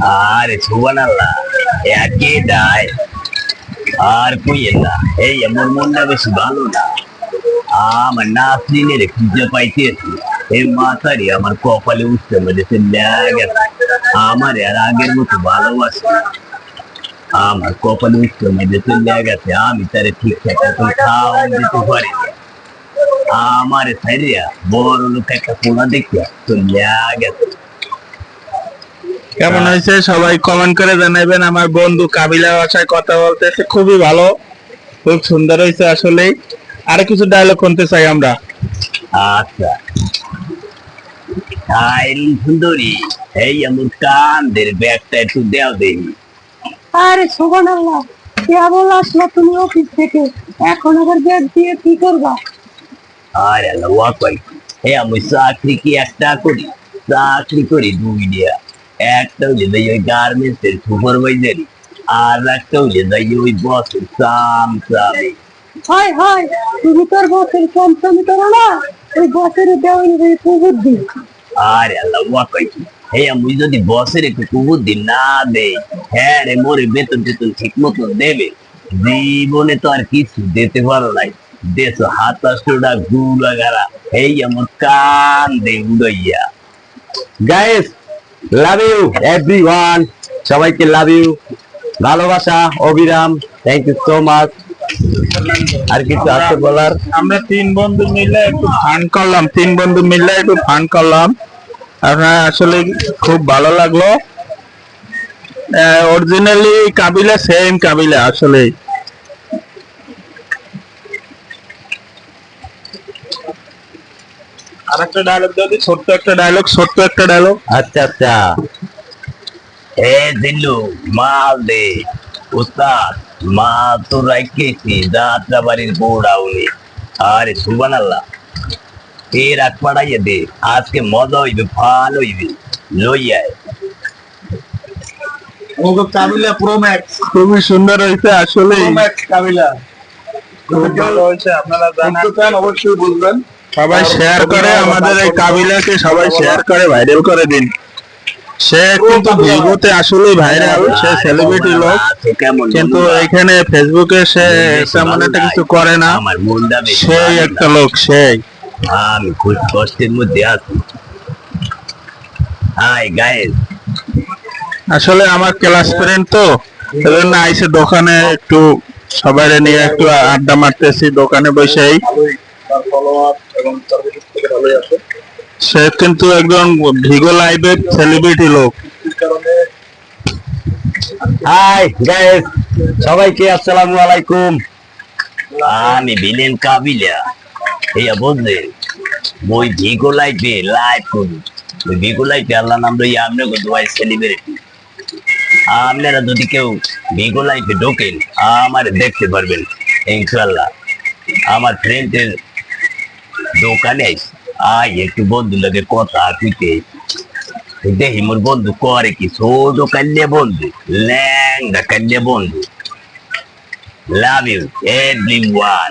আরে সুবহানাল্লাহ, একই দায় আর কইয়েন না। এই আমার মনটা বেশি ভালো না। আমার নাতনির খুঁজে পাইতেছি, এই মাথারি আমার কপালে উঠতে মেরেছে গেছে। আমার আর আগের মতো ভালোবাসে না। আমার কপালে উঠতে মেরেছে গেছে। আমি তারে ঠিকঠাক এখন খাওয়ান দিতে পারি না। আমার সাইরিয়া বড় লোক একটা পোনা দেখিয়া চলে গেছে। কেমন হয়েছে সবাই কমেন্ট করে জানাবেন। আমার বন্ধু কাবিলা ভাষায় কথা বলতেছে, খুবই ভালো, খুব সুন্দর হয়েছে আসলে। আরো কিছু ডায়লগ শুনতে চাই আমরা। আচ্ছা, সুন্দরী, এই আমার কান্দের ব্যাগটা একটু দেও দেখি। আরে সুবহানাল্লাহ, কেবল আসলো তুমি অফিস থেকে, এখন আবার ব্যাগ দিয়ে কি করবা? আর আল্লাহ কই, আমি চাকরি কি একটা করি? চাকরি করি দুইটা। একটা হইলে যাই ওই গার্মেন্টস এর সুপারভাইজারি, আর একটা হইলে যাই ওই বসের চামচামি। হায় হায়, তুমি তোর বসের চমচমি করো না, ওই বসের দেওয়ানি বুদ্ধি। আর আল্লাহ কই, আমি যদি বসের একটু কুবুদ্ধি না দেই, হ্যাঁ রে মোরে বেতন টেতন ঠিক মতো দেবে? জীবনে তো আর কিছু দিতে পারো নাই। দেশো হাতাশোটা গুলা গারা, এই আমার কান দে উড়াইয়া। গাইস, লাভ ইউ এভরিওয়ান, সবাইকে লাভ ইউ, ভালোবাসা অবিরাম। Thank you so much. আর কিছু আছে বলার? আমরা তিন বন্ধু মিলে একটু ফান করলাম। আপনার আসলে খুব ভালো লাগলো। অরিজিনালি কাবিলা সেম কাবিলা আসলে। আর একটা ডায়লগ যদি ছোট্ট একটা ডায়লগ। আচ্ছা আচ্ছা, এ দিল্লু মাল দে। উস্তাদ, মাল তো রাখেছি যাত্রা বাড়ির বউড়াউনি। আরে সুবহানাল্লাহ, এ রাখ পাড়াইয়ে দে, আজকে মজা হইবে, ভালো হইবে, লইয়ায়। কাবিলা প্রো ম্যাক্স খুবই সুন্দর হয়েছে আসলে। কাবিলা খুব ভালো হয়েছে, আপনারা জানেন, অবশ্যই বুঝবেন। সবাই শেয়ার করে আমাদের এই কাবিলাকে, সবাই শেয়ার করে ভাইরাল করে দিন। সে কিন্তু ভিডিওতে আসলে ভাইরাল, সে সেলিব্রিটি লোক, কিন্তু এখানে ফেসবুকে সে তেমন একটা কিছু করে না। সেই একটা লোক, সেই। আমি খুব কষ্টের মধ্যে আছি। হাই গাইস, আসলে আমার ক্লাস ফ্রেন্ড তো, এজন্য আইসে দোকানে একটু সবাই নিয়ে একটু আড্ডা মারতেছি দোকানে বসেই। সে কিন্তু একজন ভিগো লাইভের সেলিব্রিটি লোক। হাই গাইস, সবাইকে আসসালামু আলাইকুম। আমি বিলেন কাবিলা। বুঝলেন, ওই ভিগো লাইফে লাইভ করি। ওই ভিগো লাইফে আল্লাহ নাম লই আমরা দোয়াই সেলিব্রিটি। আপনারা যদি কেউ ভিগো লাইফে ঢোকেন, আমার দেখতে পারবেন ইনশাআল্লাহ। আমার ফ্রেন্ডের দোকানে একটু বন্ধু লাগে কথা কইতে। দেখি মোর বন্ধু করে কি, ছোট কাল্যা বন্ধু, ল্যাংদা কাল্যা বন্ধু। Love you everyone.